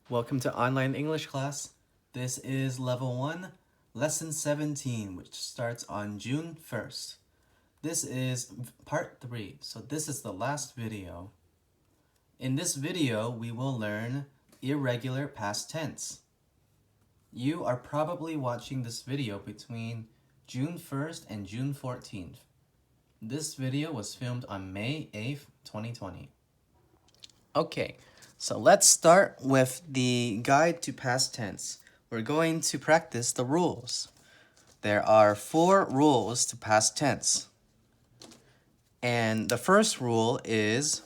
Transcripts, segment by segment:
Welcome to online English class. This is level 1, lesson 17, which starts on June 1st. This is part 3, so this is the last video. In this video, we will learn irregular past tense. You are probably watching this video between June 1st and June 14th. This video was filmed on May 8th, 2020. Okay, so let's start with the guide to past tense. We're going to practice the rules. There are 4 rules to past tense. And the first rule is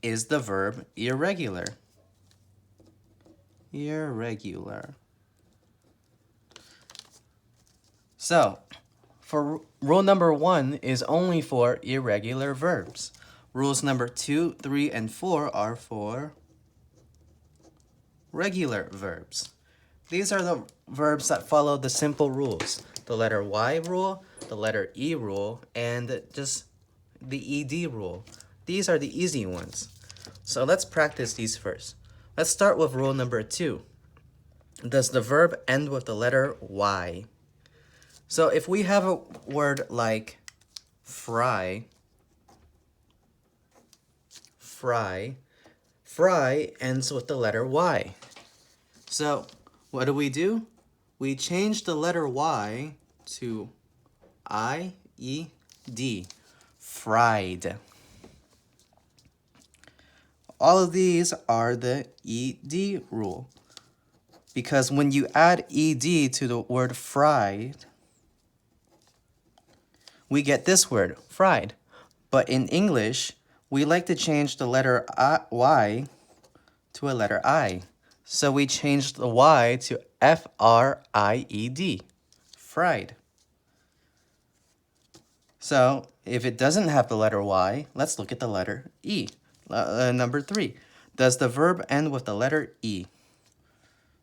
the verb irregular? Irregular. So, for rule number 1 is only for irregular verbs. Rules number 2, 3, and 4 are for regular verbs. These are the verbs that follow the simple rules. The letter Y rule, the letter E rule, and just the ED rule. These are the easy ones. So let's practice these first. Let's start with rule number 2. Does the verb end with the letter Y? So if we have a word like fry ends with the letter Y. So what do? We change the letter Y to I-E-D, fried. All of these are the ED rule. Because when you add ED to the word fried, we get this word, fried. But in English, we like to change the letter Y to a letter I. So we changed the Y to F-R-I-E-D, fried. So if it doesn't have the letter Y, let's look at the letter E. Number 3, does the verb end with the letter E?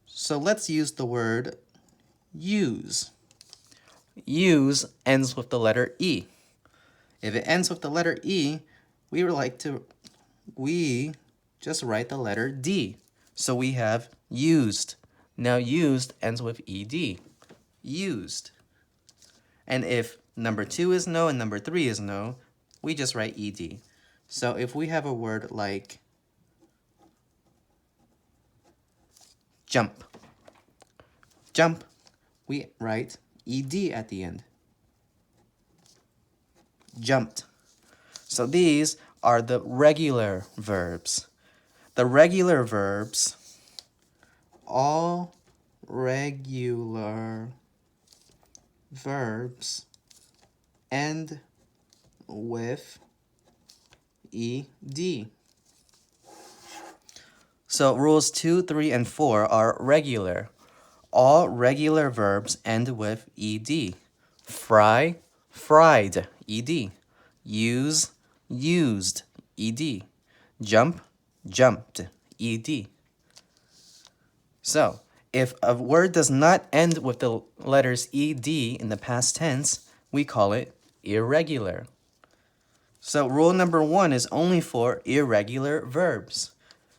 So let's use the word use. Use ends with the letter E. If it ends with the letter E, we just write the letter D. So we have used. Now used ends with ED. Used. And if number 2 is no and number 3 is no, we just write ED. So if we have a word like jump, we write ED at the end. Jumped. So these are the regular verbs. The regular verbs, all regular verbs end with ED. So rules 2, 3, and 4 are regular. All regular verbs end with ED. Fry, fried, ED. Use, used, ED. Jump, jumped, ED. So, if a word does not end with the letters ED in the past tense, we call it irregular. So rule number 1 is only for irregular verbs.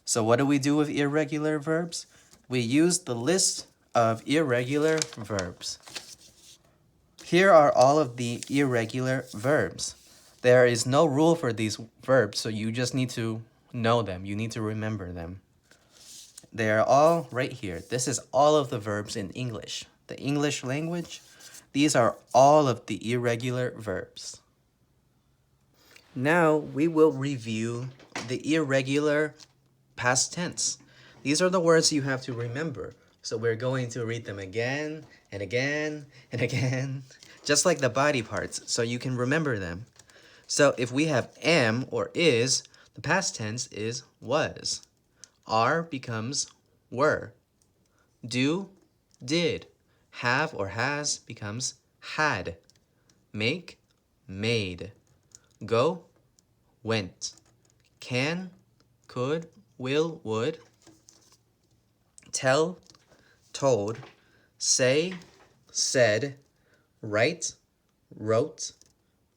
So what do we do with irregular verbs? We use the list of irregular verbs. Here are all of the irregular verbs. There is no rule for these verbs, so you just need to know them. You need to remember them. They are all right here. This is all of the verbs in English. The English language, these are all of the irregular verbs. Now we will review the irregular past tense. These are the words you have to remember. So we're going to read them again and again and again, just like the body parts, so you can remember them. So if we have am or is, the past tense is was. Are becomes were. Do, did. Have or has becomes had. Make, made. Go, went. Can, could, will, would. Tell, told. Say, said. Write, wrote.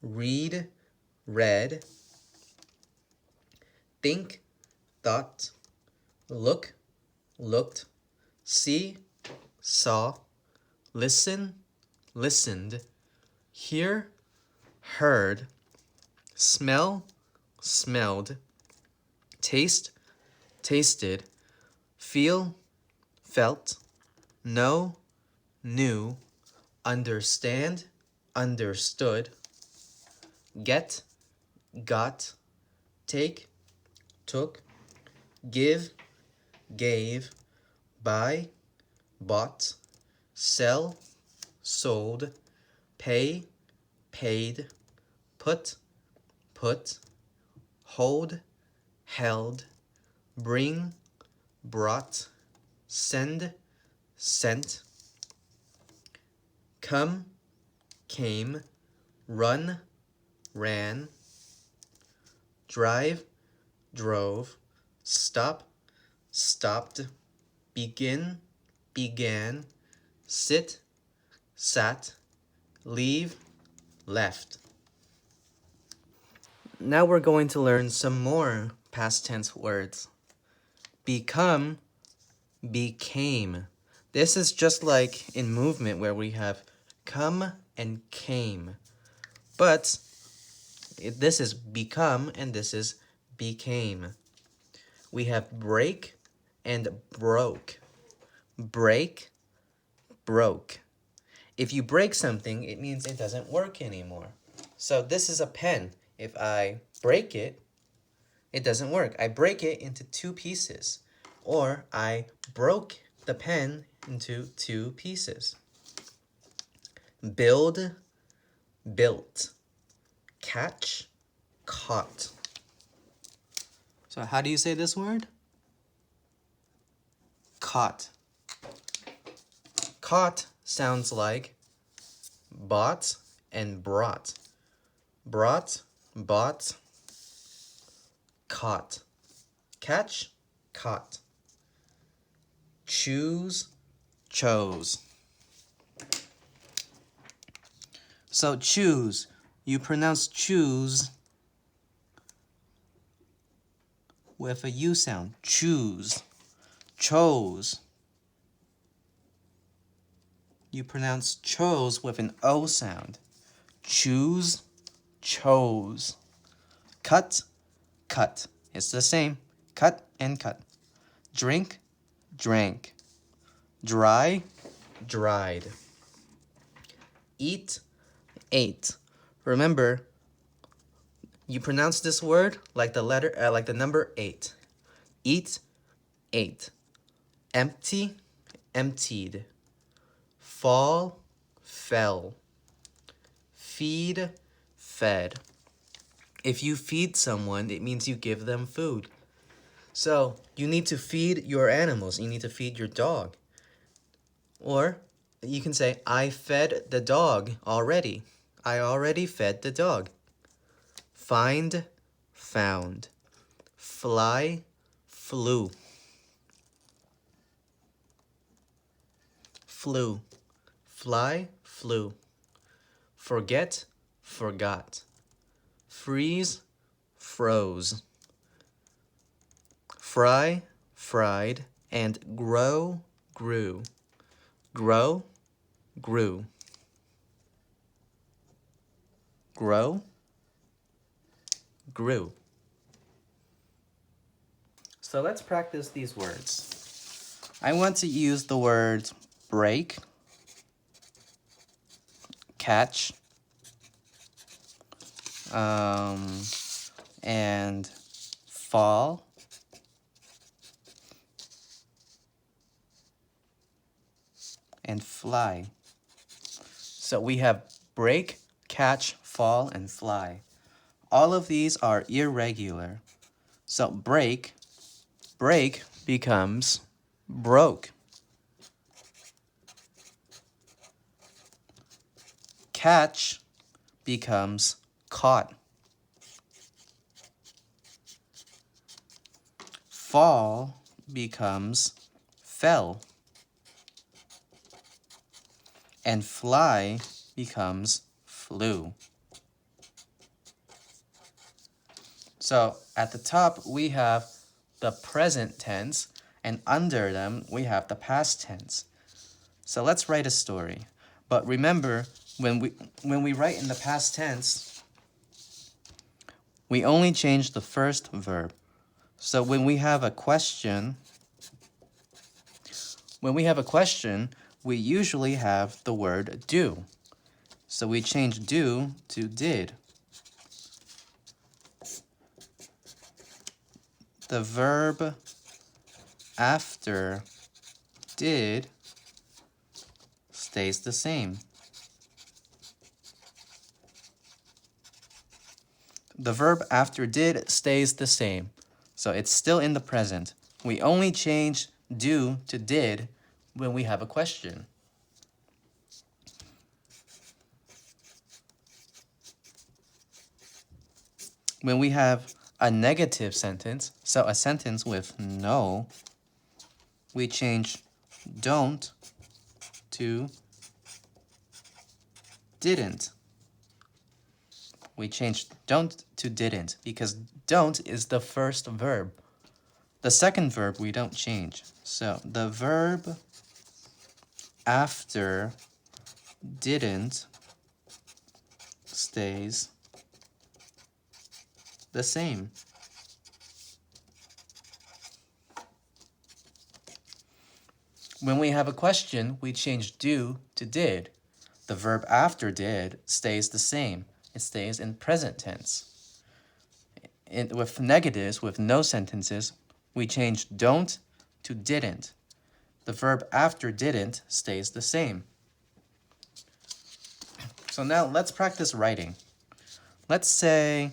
Read, read. Think, thought. Look, looked, see, saw, listen, listened, hear, heard, smell, smelled, taste, tasted, feel, felt, know, knew, understand, understood, get, got, take, took, give, gave, buy, bought, sell, sold, pay, paid, put, put, hold, held, bring, brought, send, sent, come, came, run, ran, drive, drove, stop, stopped, begin, began, sit, sat, leave, left. Now we're going to learn some more past tense words. Become, became. This is just like in movement where we have come and came. But this is become and this is became. We have break and broke. Break, broke. If you break something, it means it doesn't work anymore. So this is a pen. If I break it, it doesn't work. I break it into two pieces. Or I broke the pen into two pieces. Build, built. Catch, caught. So how do you say this word? Caught. Caught sounds like bought and brought. Brought, bought, caught. Catch, caught. Choose, chose. So choose, you pronounce choose with a U sound. Choose, chose. You pronounce chose with an O sound. Choose, chose. Cut, cut. It's the same. Cut and cut. Drink, drank. Dry, dried. Eat, ate. Remember, you pronounce this word like the number 8. Eat, ate. Empty, emptied. Fall, fell. Feed, fed. If you feed someone, it means you give them food. So you need to feed your animals. You need to feed your dog. Or you can say, I fed the dog already. I already fed the dog. Find, found. Fly, flew. Flew. Fly, flew. Forget, forgot. Freeze, froze. Fry, fried. And grow, grew. Grow, grew. Grow, grew. So let's practice these words. I want to use the words break, catch, and fall, and fly. So we have break, catch, fall, and fly. All of these are irregular. So break becomes broke. Catch becomes caught. Fall becomes fell. And fly becomes flew. So at the top, we have the present tense, and under them we have the past tense. So let's write a story. But remember, when we write in the past tense, we only change the first verb. So when we have a question, we usually have the word do. So we change do to did. The verb after did stays the same. The verb after did stays the same. So it's still in the present. We only change do to did when we have a question. When we have a negative sentence, so a sentence with no, we change don't to didn't. We change don't to didn't because don't is the first verb. The second verb we don't change. So the verb after didn't stays the same. When we have a question, we change do to did. The verb after did stays the same. It stays in present tense. With negatives, with no sentences, we change don't to didn't. The verb after didn't stays the same. So now let's practice writing. Let's say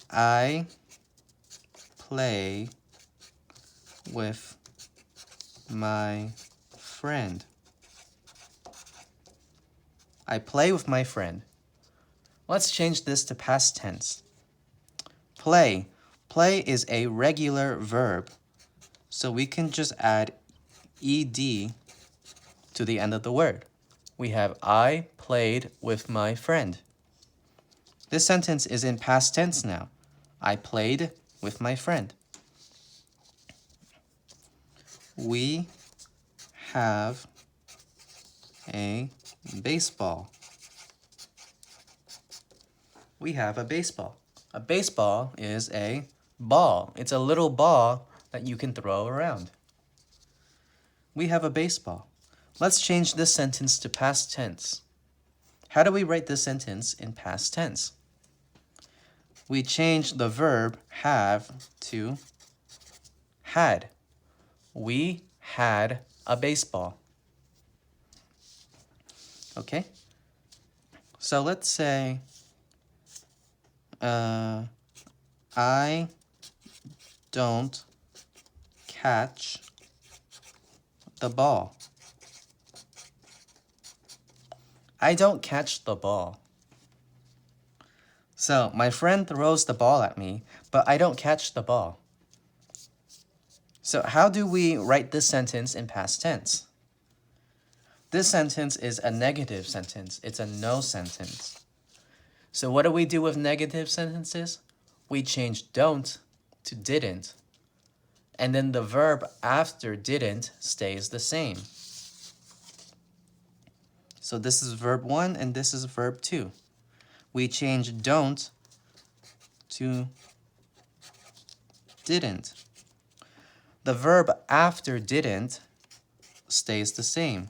I play with my friend. I play with my friend. Let's change this to past tense. Play. Play is a regular verb, so we can just add ed to the end of the word. We have I played with my friend. This sentence is in past tense now. I played with my friend. We have a baseball. We have a baseball. A baseball is a ball. It's a little ball that you can throw around. We have a baseball. Let's change this sentence to past tense. How do we write this sentence in past tense? We change the verb have to had. We had a baseball. Okay? So let's say I don't catch the ball. I don't catch the ball. So my friend throws the ball at me, but I don't catch the ball. So how do we write this sentence in past tense? This sentence is a negative sentence. It's a no sentence. So what do we do with negative sentences? We change don't to didn't. And then the verb after didn't stays the same. So this is verb 1 and this is verb 2. We change don't to didn't. The verb after didn't stays the same.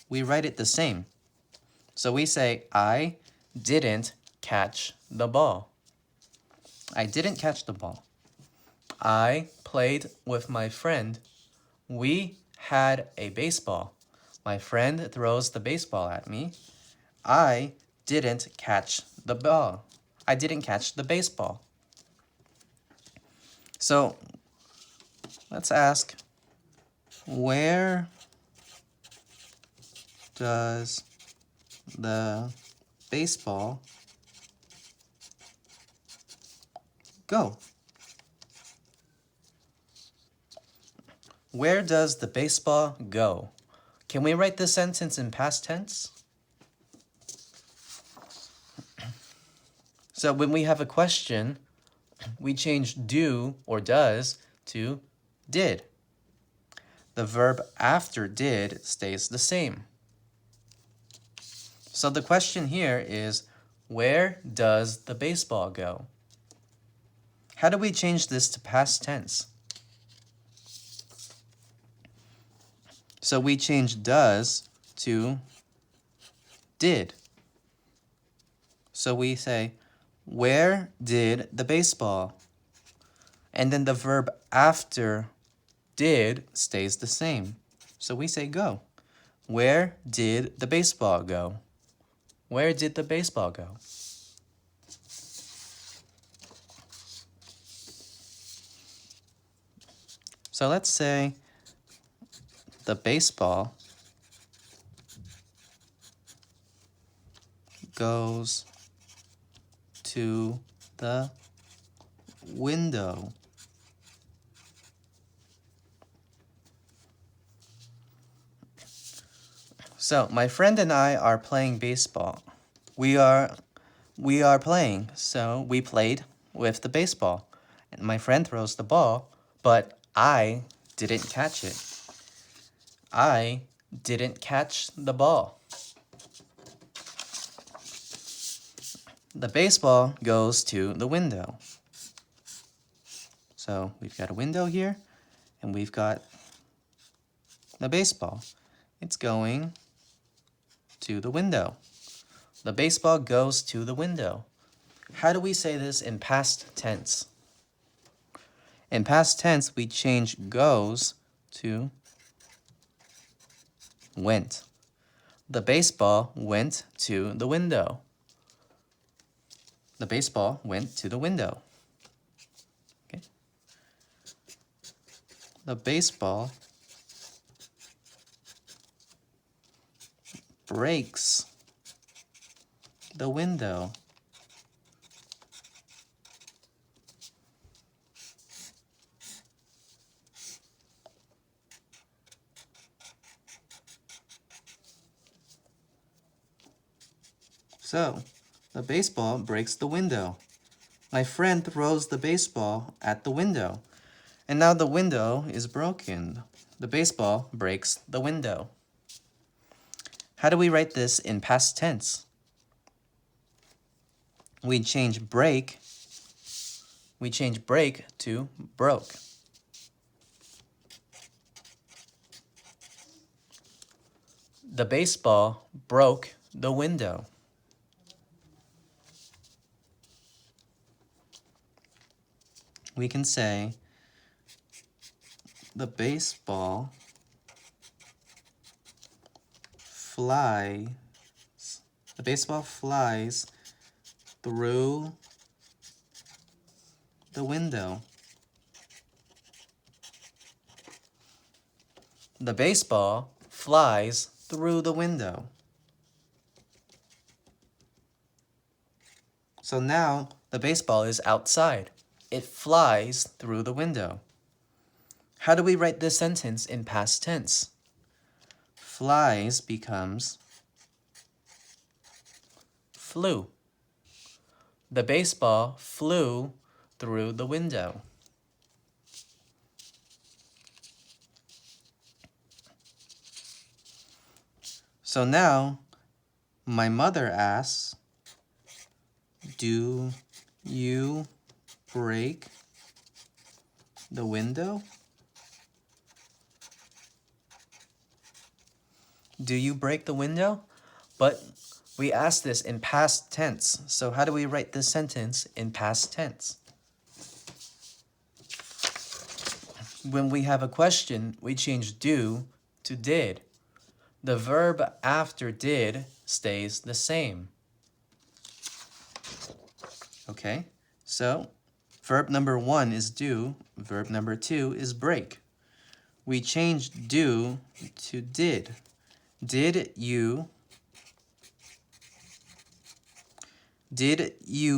We write it the same. So we say, I didn't catch the ball. I didn't catch the ball. I played with my friend. We had a baseball. My friend throws the baseball at me. I didn't catch the ball. I didn't catch the baseball. So let's ask, where does the baseball go? Where does the baseball go? Can we write this sentence in past tense? So when we have a question, we change do or does to did. The verb after did stays the same. So the question here is, where does the baseball go? How do we change this to past tense? So we change does to did. So we say, where did the baseball? And then the verb after did stays the same. So we say go. Where did the baseball go? Where did the baseball go? So let's say the baseball goes to the window. So my friend and I are playing baseball. We are playing, so we played with the baseball. And my friend throws the ball, but I didn't catch it. I didn't catch the ball. The baseball goes to the window. So we've got a window here, and we've got the baseball. It's going to the window. The baseball goes to the window. How do we say this in past tense? In past tense, we change goes to went. The baseball went to the window. The baseball went to the window. Okay. The baseball breaks the window. So, the baseball breaks the window. My friend throws the baseball at the window. And now the window is broken. The baseball breaks the window. How do we write this in past tense? We change break to broke. The baseball broke the window. We can say the baseball flies through the window. The baseball flies through the window. So now the baseball is outside. It flies through the window. How do we write this sentence in past tense? Flies becomes flew. The baseball flew through the window. So now, my mother asks, do you break the window? Do you break the window? But we asked this in past tense. So how do we write this sentence in past tense? When we have a question, we change do to did. The verb after did stays the same. Okay, so verb number 1 is do, verb number 2 is break. We changed do to did. Did you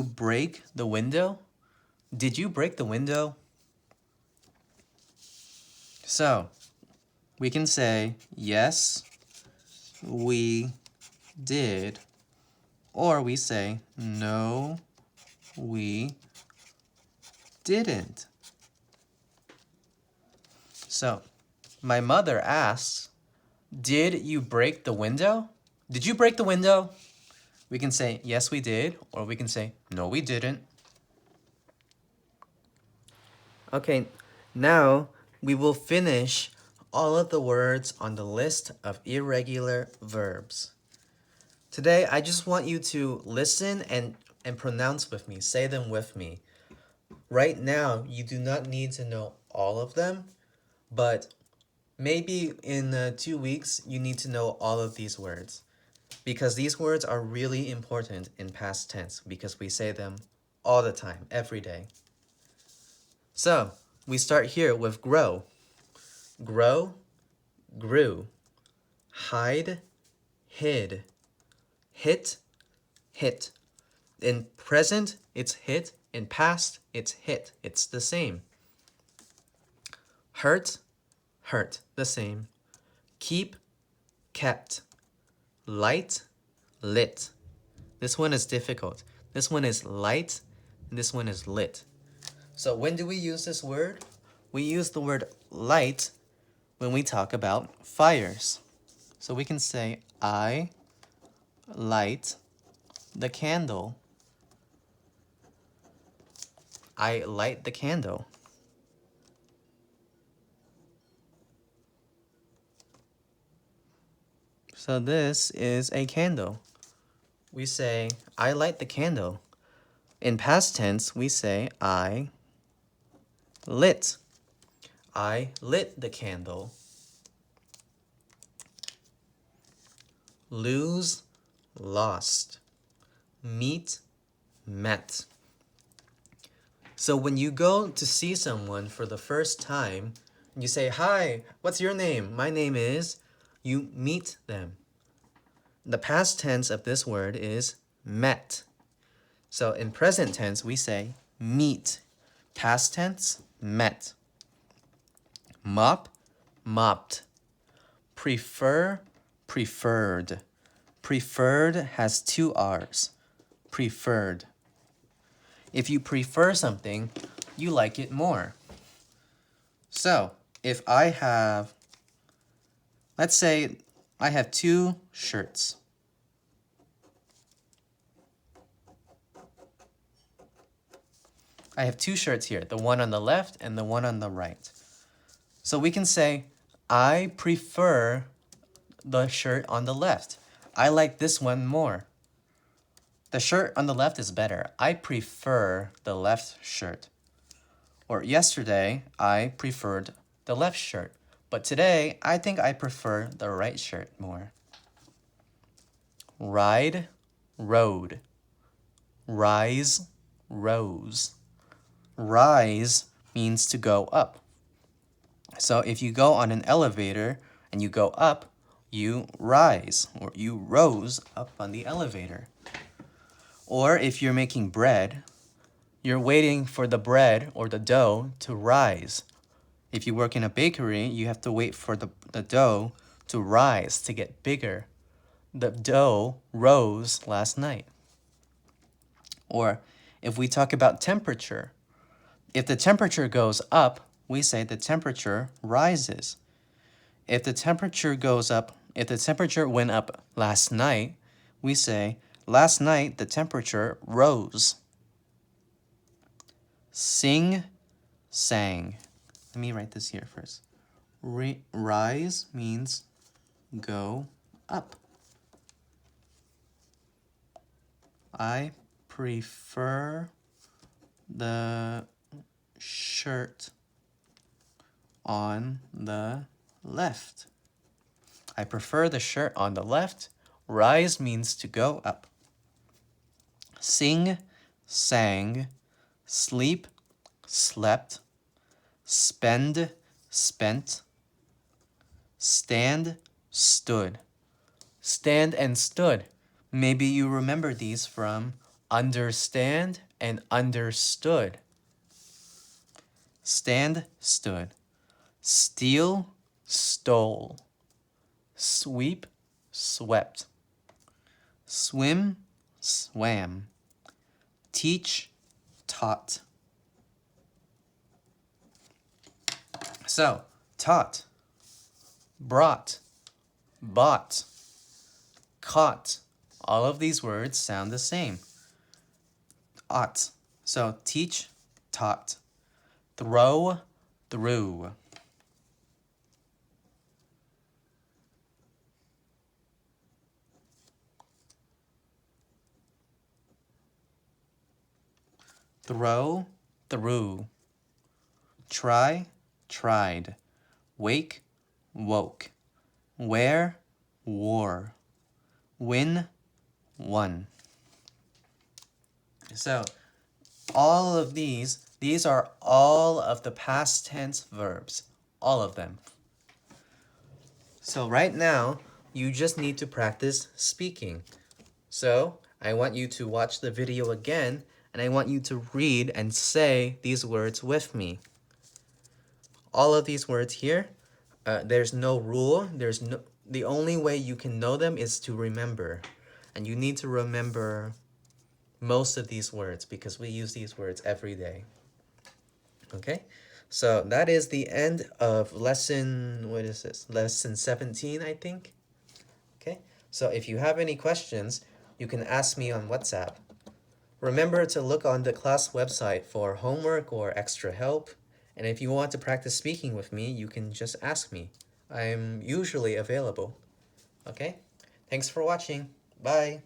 break the window? Did you break the window? So, we can say, yes, we did. Or we say, no, we didn't. So, my mother asks, did you break the window? Did you break the window? We can say, yes, we did, or we can say, no, we didn't. Okay, now we will finish all of the words on the list of irregular verbs. Today, I just want you to listen and pronounce with me. Say them with me. Right now, you do not need to know all of them, but maybe in 2 weeks, you need to know all of these words. Because these words are really important in past tense because we say them all the time, every day. So, we start here with grow. Grow, grew. Hide, hid. Hit, hit. In present, it's hit. In past, it's hit. It's the same. Hurt, hurt. The same. Keep, kept. Light, lit. This one is difficult. This one is light, and this one is lit. So when do we use this word? We use the word light when we talk about fires. So we can say, I light the candle. I light the candle. So this is a candle. We say, I light the candle. In past tense, we say, I lit. I lit the candle. Lose, lost. Meet, met. So when you go to see someone for the first time, you say, hi, what's your name? My name is, you meet them. The past tense of this word is met. So in present tense, we say meet. Past tense, met. Mop, mopped. Prefer, preferred. Preferred has 2 R's. Preferred. If you prefer something, you like it more. So, if I have, let's say I have 2 shirts. I have 2 shirts here, the one on the left and the one on the right. So we can say, I prefer the shirt on the left. I like this one more. The shirt on the left is better. I prefer the left shirt. Or yesterday, I preferred the left shirt. But today, I think I prefer the right shirt more. Ride, rode. Rise, rose. Rise means to go up. So if you go on an elevator and you go up, you rise, or you rose up on the elevator. Or if you're making bread, you're waiting for the bread or the dough to rise. If you work in a bakery, you have to wait for the dough to rise, to get bigger. The dough rose last night. Or if we talk about temperature, if the temperature goes up, we say the temperature rises. If the temperature goes up, if the temperature went up last night, we say last night the temperature rose. Sing, sang. Let me write this here first. Rise means go up. I prefer the shirt on the left. I prefer the shirt on the left. Rise means to go up. Sing, sang. Sleep, slept. Spend, spent. Stand, stood. Stand and stood. Maybe you remember these from understand and understood. Stand, stood. Steal, stole. Sweep, swept. Swim, swam. Teach, taught. So, taught, brought, bought, caught. All of these words sound the same. Ought. So teach, taught. Throw, threw. Throw, threw. Try, tried. Wake, woke. Wear, wore. Win, won. So all of these are all of the past tense verbs. All of them. So right now, you just need to practice speaking. So I want you to watch the video again, and I want you to read and say these words with me. All of these words here, there's no rule. The only way you can know them is to remember. And you need to remember most of these words because we use these words every day. Okay? So that is the end of lesson, what is this? Lesson 17, I think. Okay? So if you have any questions, you can ask me on WhatsApp. Remember to look on the class website for homework or extra help. And if you want to practice speaking with me, you can just ask me. I'm usually available. Okay? Thanks for watching. Bye.